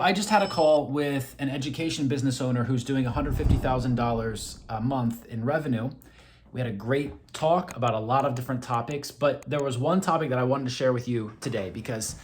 I just had a call with an education business owner who's doing $150,000 a month in revenue. We had a great talk about a lot of different topics, but there was one topic that I wanted to share with you today because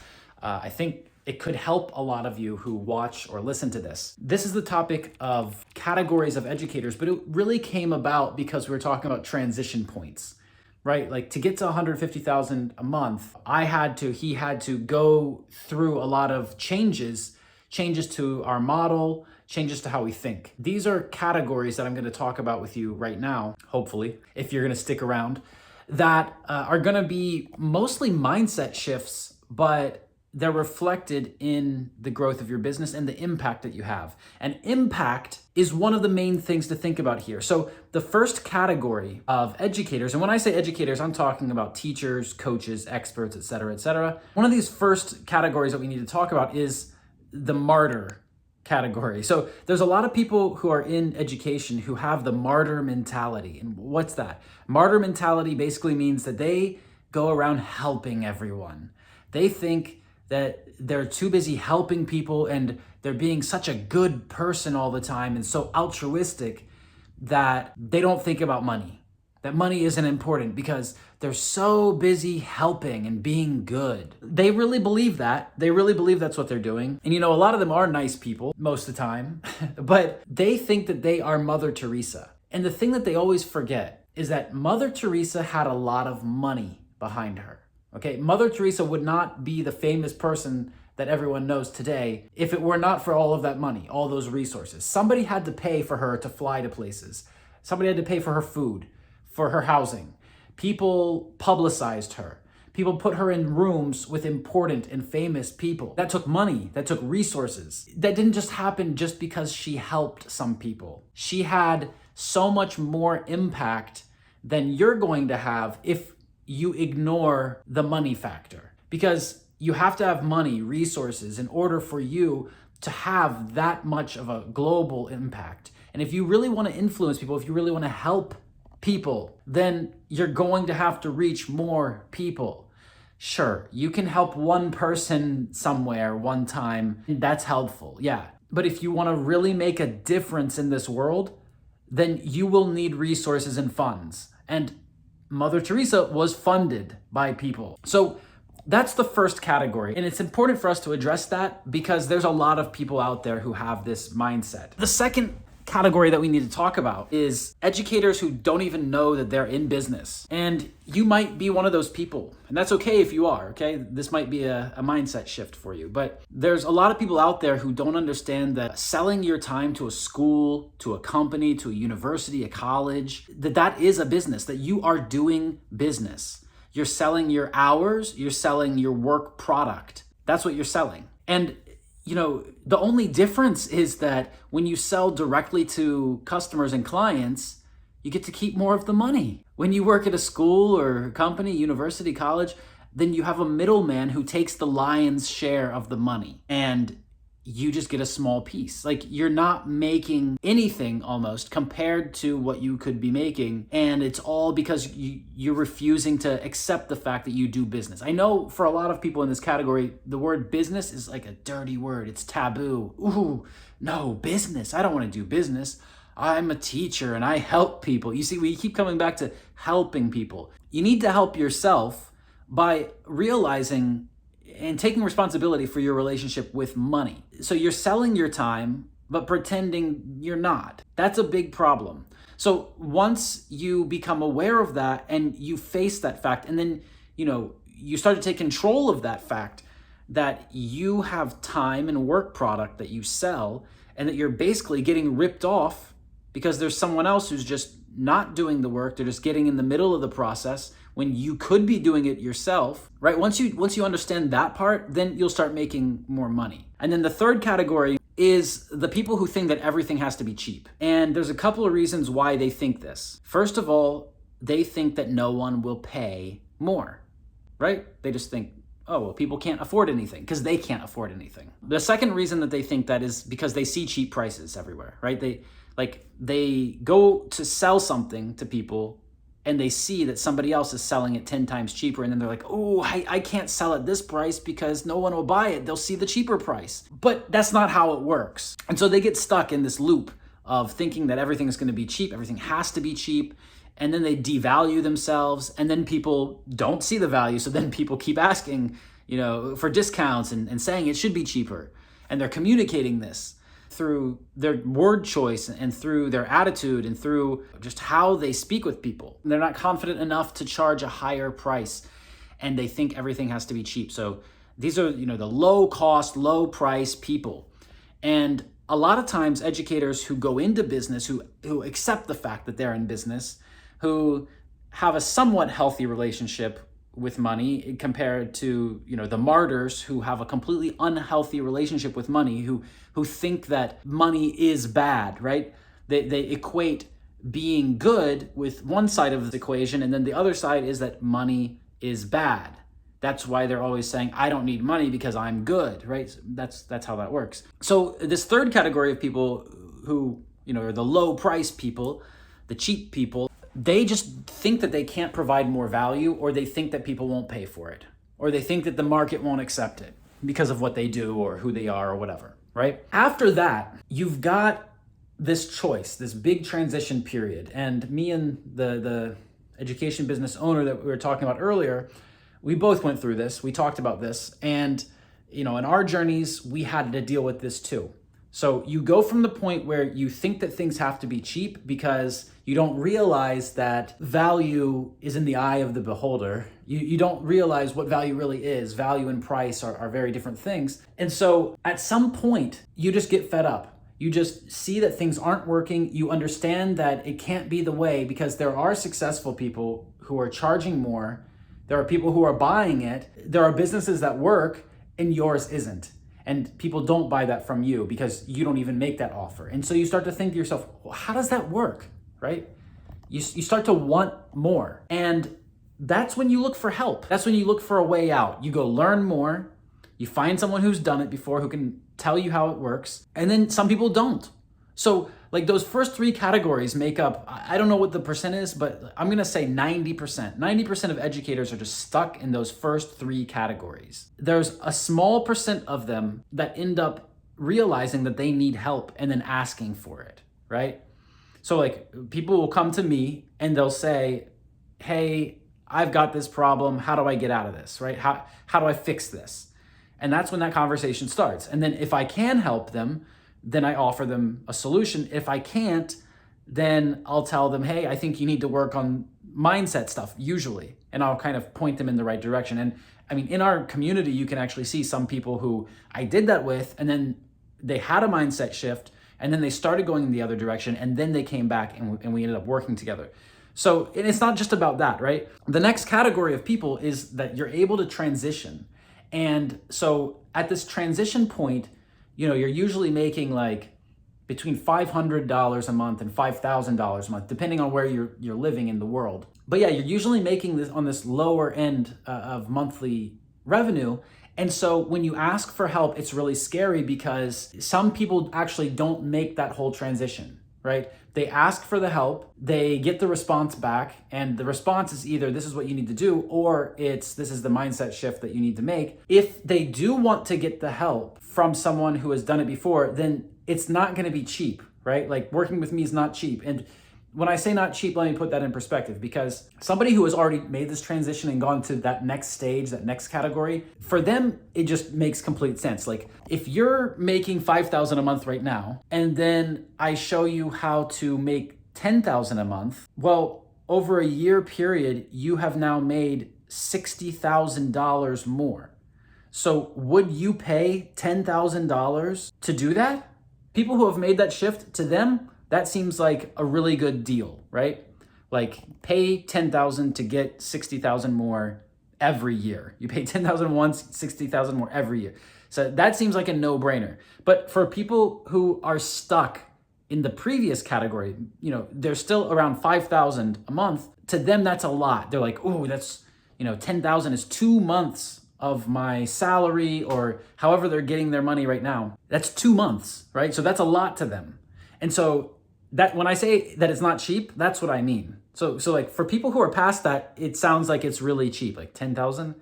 I think it could help a lot of you who watch or listen to this. This is the topic of categories of educators, but it really came about because we were talking about transition points, right? Like to get to 150,000 a month, he had to go through a lot of changes to our model, changes to how we think. These are categories that I'm going to talk about with you right now, hopefully, if you're going to stick around, that are going to be mostly mindset shifts, but they're reflected in the growth of your business and the impact that you have. And impact is one of the main things to think about here. So the first category of educators, and when I say educators, I'm talking about teachers, coaches, experts, et cetera, et cetera. One of these first categories that we need to talk about is the martyr category. So there's a lot of people who are in education who have the martyr mentality. And what's that? Martyr mentality basically means that they go around helping everyone. They think that they're too busy helping people and they're being such a good person all the time and so altruistic that they don't think about money. That money isn't important because they're so busy helping and being good. They really believe that. They really believe that's what they're doing. And a lot of them are nice people most of the time, but they think that they are Mother Teresa. And the thing that they always forget is that Mother Teresa had a lot of money behind her. Okay, Mother Teresa would not be the famous person that everyone knows today if it were not for all of that money, all those resources. Somebody had to pay for her to fly to places. Somebody had to pay for her food, for her housing. People publicized her. People put her in rooms with important and famous people. That took money, that took resources. That didn't just happen just because she helped some people. She had so much more impact than you're going to have if you ignore the money factor. Because you have to have money, resources, in order for you to have that much of a global impact. And if you really want to influence people, if you really want to help people, then you're going to have to reach more people. Sure, you can help one person somewhere one time. That's helpful, yeah. But if you want to really make a difference in this world, then you will need resources and funds. And Mother Teresa was funded by people. So that's the first category. And it's important for us to address that because there's a lot of people out there who have this mindset. The second category that we need to talk about is educators who don't even know that they're in business. And you might be one of those people. And that's okay if you are, okay? This might be a mindset shift for you. But there's a lot of people out there who don't understand that selling your time to a school, to a company, to a university, a college, that is a business, that you are doing business. You're selling your hours, you're selling your work product. That's what you're selling. And the only difference is that when you sell directly to customers and clients, you get to keep more of the money. When you work at a school or company, university, college, then you have a middleman who takes the lion's share of the money and you just get a small piece. Like you're not making anything almost compared to what you could be making. And it's all because you're refusing to accept the fact that you do business. I know for a lot of people in this category, the word business is like a dirty word. It's taboo. Ooh, no, business. I don't want to do business. I'm a teacher and I help people. You see, we keep coming back to helping people. You need to help yourself by realizing and taking responsibility for your relationship with money. So you're selling your time, but pretending you're not. That's a big problem. So once you become aware of that and you face that fact, and then, you start to take control of that fact that you have time and work product that you sell and that you're basically getting ripped off because there's someone else who's just not doing the work. They're just getting in the middle of the process when you could be doing it yourself, right? Once you understand that part, then you'll start making more money. And then the third category is the people who think that everything has to be cheap. And there's a couple of reasons why they think this. First of all, they think that no one will pay more, right? They just think, oh, well, people can't afford anything because they can't afford anything. The second reason that they think that is because they see cheap prices everywhere, right? They go to sell something to people and they see that somebody else is selling it 10 times cheaper, and then they're like, oh, I can't sell at this price because no one will buy it. They'll see the cheaper price. But that's not how it works. And so they get stuck in this loop of thinking that everything is going to be cheap, everything has to be cheap, and then they devalue themselves, and then people don't see the value, so then people keep asking, for discounts and saying it should be cheaper. And they're communicating this through their word choice and through their attitude and through just how they speak with people. They're not confident enough to charge a higher price, and they think everything has to be cheap. So these are, the low cost, low price people. And a lot of times educators who go into business, who accept the fact that they're in business, who have a somewhat healthy relationship with money compared to, the martyrs who have a completely unhealthy relationship with money, who think that money is bad, right? They equate being good with one side of the equation, and then the other side is that money is bad. That's why they're always saying, I don't need money because I'm good, right? That's how that works. So this third category of people who, are the low price people, the cheap people, they just think that they can't provide more value, or they think that people won't pay for it, or they think that the market won't accept it because of what they do or who they are or whatever, right? After that, you've got this choice, this big transition period. And me and the education business owner that we were talking about earlier, we both went through this. We talked about this. And, in our journeys, we had to deal with this too. So you go from the point where you think that things have to be cheap because you don't realize that value is in the eye of the beholder. You don't realize what value really is. Value and price are very different things. And so at some point, you just get fed up. You just see that things aren't working. You understand that it can't be the way because there are successful people who are charging more. There are people who are buying it. There are businesses that work and yours isn't. And people don't buy that from you because you don't even make that offer. And so you start to think to yourself, well, how does that work, right? You start to want more. And that's when you look for help. That's when you look for a way out. You go learn more. You find someone who's done it before who can tell you how it works. And then some people don't. So like those first three categories make up, I don't know what the percent is, but I'm going to say 90%. 90% of educators are just stuck in those first three categories. There's a small percent of them that end up realizing that they need help and then asking for it, right? So like people will come to me and they'll say, hey, I've got this problem. How do I get out of this, right? How do I fix this? And that's when that conversation starts. And then if I can help them, then I offer them a solution. If I can't, then I'll tell them, hey, I think you need to work on mindset stuff, usually. And I'll kind of point them in the right direction. And I mean, in our community, you can actually see some people who I did that with, and then they had a mindset shift, and then they started going in the other direction, and then they came back and we ended up working together. So and it's not just about that, right? The next category of people is that you're able to transition. And so at this transition point, you're usually making like between $500 a month and $5,000 a month, depending on where you're living in the world. But yeah, you're usually making this on this lower end of monthly revenue. And so when you ask for help, it's really scary because some people actually don't make that whole transition, right? They ask for the help, they get the response back, and the response is either this is what you need to do, or this is the mindset shift that you need to make. If they do want to get the help from someone who has done it before, then it's not going to be cheap, right? Like working with me is not cheap. And when I say not cheap, let me put that in perspective, because somebody who has already made this transition and gone to that next stage, that next category, for them, it just makes complete sense. Like if you're making $5,000 a month right now, and then I show you how to make $10,000 a month, well, over a year period, you have now made $60,000 more. So would you pay $10,000 to do that? People who have made that shift, to them, that seems like a really good deal, right? Like pay $10,000 to get $60,000 more every year. You pay $10,000 once, $60,000 more every year. So that seems like a no-brainer. But for people who are stuck in the previous category, they're still around $5,000 a month. To them, that's a lot. They're like, oh, that's, $10,000 is 2 months of my salary, or however they're getting their money right now. That's 2 months, right? So that's a lot to them. And so that when I say that it's not cheap, that's what I mean. So like for people who are past that, it sounds like it's really cheap, like 10,000.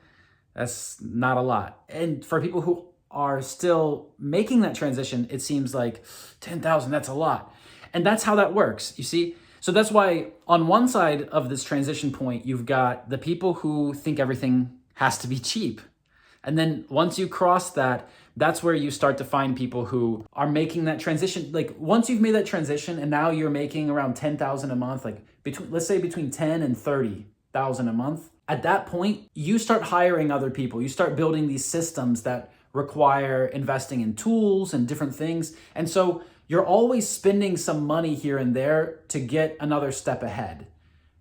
That's not a lot. And for people who are still making that transition, it seems like 10,000, that's a lot. And that's how that works, you see? So that's why on one side of this transition point, you've got the people who think everything has to be cheap. And then once you cross that, that's where you start to find people who are making that transition. Like once you've made that transition and now you're making around 10,000 a month, like let's say between 10 and 30,000 a month. At that point, you start hiring other people. You start building these systems that require investing in tools and different things. And so you're always spending some money here and there to get another step ahead,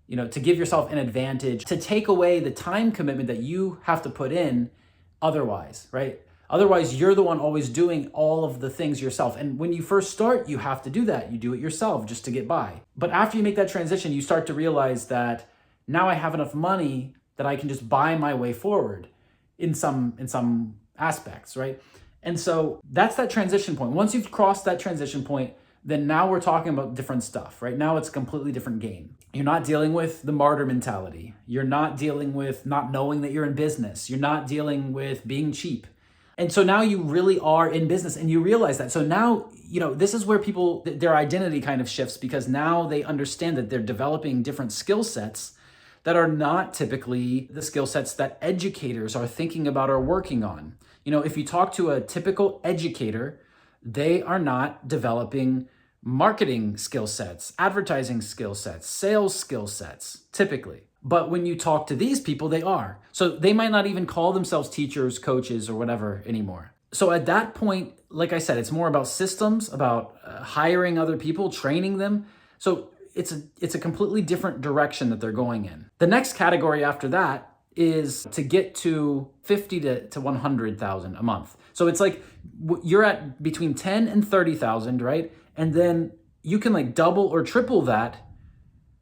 to give yourself an advantage, to take away the time commitment that you have to put in otherwise, right? Otherwise, you're the one always doing all of the things yourself. And when you first start, you have to do that. You do it yourself just to get by. But after you make that transition, you start to realize that now I have enough money that I can just buy my way forward in some aspects, right? And so that's that transition point. Once you've crossed that transition point, then now we're talking about different stuff, right? Now it's a completely different game. You're not dealing with the martyr mentality. You're not dealing with not knowing that you're in business. You're not dealing with being cheap. And so now you really are in business and you realize that. So now, this is where people, their identity kind of shifts because now they understand that they're developing different skill sets that are not typically the skill sets that educators are thinking about or working on. If you talk to a typical educator, they are not developing marketing skill sets, advertising skill sets, sales skill sets, typically. But when you talk to these people, they are. So they might not even call themselves teachers, coaches, or whatever anymore. So at that point, like I said, it's more about systems, about hiring other people, training them. So it's a completely different direction that they're going in. The next category after that is to get to 50 to 100,000 a month. So it's like you're at between 10 and 30,000, right? And then you can like double or triple that.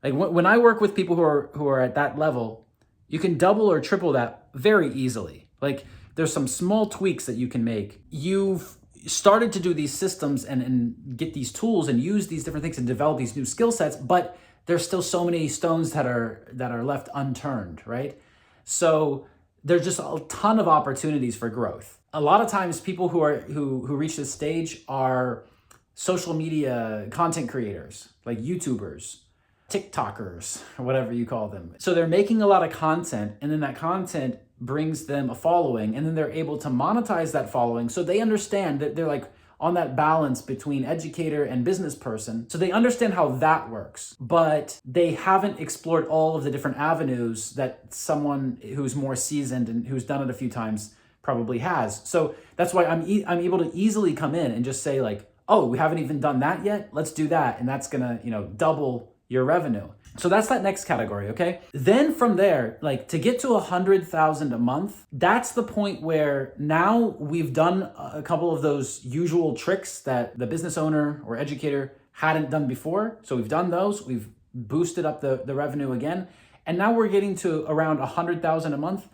Like when I work with people who are at that level, you can double or triple that very easily. Like there's some small tweaks that you can make. You've started to do these systems and get these tools and use these different things and develop these new skill sets, but there's still so many stones that are left unturned, right? So there's just a ton of opportunities for growth. A lot of times people who reach this stage are social media content creators, like YouTubers, TikTokers, or whatever you call them. So they're making a lot of content, and then that content brings them a following, and then they're able to monetize that following. So they understand that they're like on that balance between educator and business person. So they understand how that works, but they haven't explored all of the different avenues that someone who's more seasoned and who's done it a few times probably has. So that's why I'm able to easily come in and just say like, oh, we haven't even done that yet. Let's do that. And that's gonna, double your revenue. So that's that next category, okay? Then from there, like to get to 100,000 a month, that's the point where now we've done a couple of those usual tricks that the business owner or educator hadn't done before. So we've done those, we've boosted up the revenue again. And now we're getting to around 100,000 a month.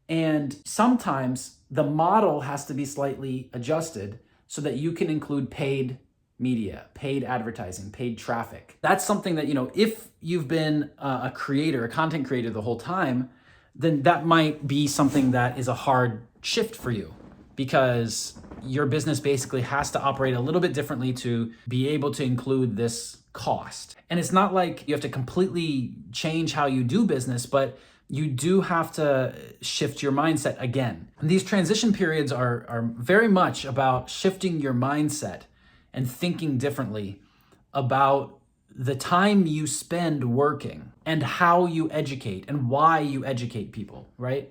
And sometimes the model has to be slightly adjusted so that you can include paid media, paid advertising, paid traffic. That's something that, if you've been a creator, a content creator the whole time, then that might be something that is a hard shift for you because your business basically has to operate a little bit differently to be able to include this cost. And it's not like you have to completely change how you do business, but you do have to shift your mindset again. And these transition periods are very much about shifting your mindset and thinking differently about the time you spend working and how you educate and why you educate people, right?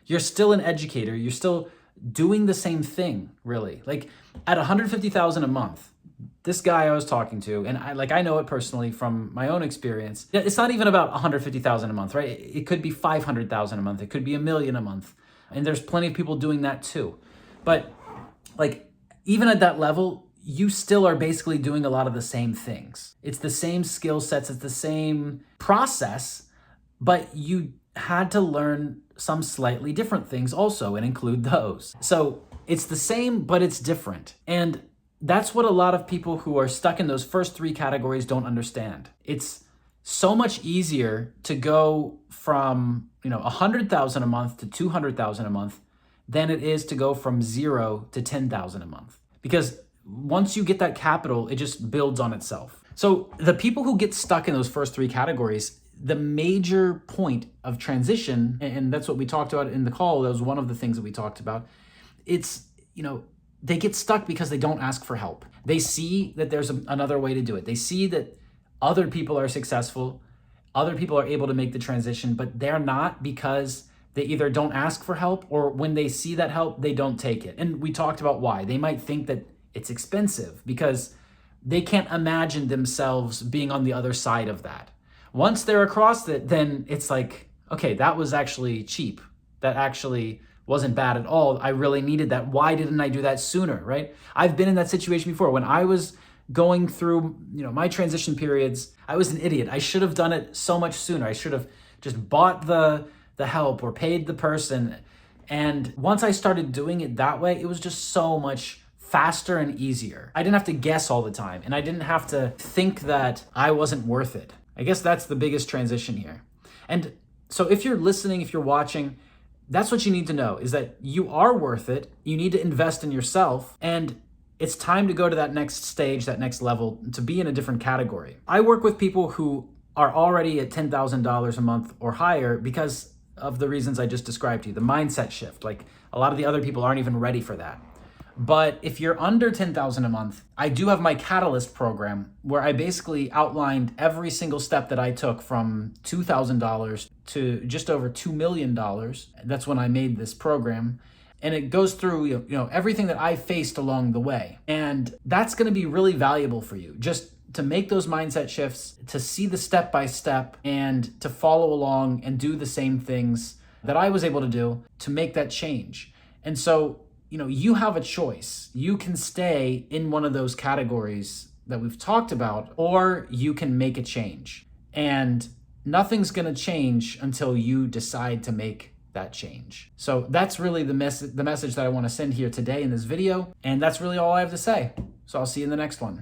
You're still an educator. You're still doing the same thing, really. Like at 150,000 a month, this guy I was talking to, and I know it personally from my own experience. It's not even about 150,000 a month, right? It could be 500,000 a month. It could be $1 million a month. And there's plenty of people doing that too. But like even at that level, you still are basically doing a lot of the same things. It's the same skill sets, it's the same process, but you had to learn some slightly different things also and include those. So it's the same, but it's different. And that's what a lot of people who are stuck in those first three categories don't understand. It's so much easier to go from, 100,000 a month to 200,000 a month than it is to go from 0 to 10,000 a month. Because once you get that capital, it just builds on itself. So the people who get stuck in those first three categories, the major point of transition, and that's what we talked about in the call, that was one of the things that we talked about, it's, they get stuck because they don't ask for help. They see that there's another way to do it. They see that other people are successful, other people are able to make the transition, but they're not, because they either don't ask for help, or when they see that help, they don't take it. And we talked about why. They might think that it's expensive because they can't imagine themselves being on the other side of that. Once they're across it, then it's like, okay, that was actually cheap. That actually wasn't bad at all. I really needed that. Why didn't I do that sooner, right? I've been in that situation before. When I was going through, my transition periods, I was an idiot. I should have done it so much sooner. I should have just bought the help or paid the person. And once I started doing it that way, it was just so much faster and easier. I didn't have to guess all the time, and I didn't have to think that I wasn't worth it. I guess that's the biggest transition here. And so if you're listening, if you're watching, that's what you need to know, is that you are worth it. You need to invest in yourself, and it's time to go to that next stage, that next level, to be in a different category. I work with people who are already at $10,000 a month or higher because of the reasons I just described to you, the mindset shift. Like, a lot of the other people aren't even ready for that. But if you're under 10,000 a month, I do have my Catalyst program where I basically outlined every single step that I took from $2,000 to just over $2 million. That's when I made this program. And it goes through, everything that I faced along the way. And that's going to be really valuable for you, just to make those mindset shifts, to see the step by step, and to follow along and do the same things that I was able to do to make that change. And so, you have a choice. You can stay in one of those categories that we've talked about, or you can make a change. And nothing's going to change until you decide to make that change. So that's really the message that I want to send here today in this video. And that's really all I have to say. So I'll see you in the next one.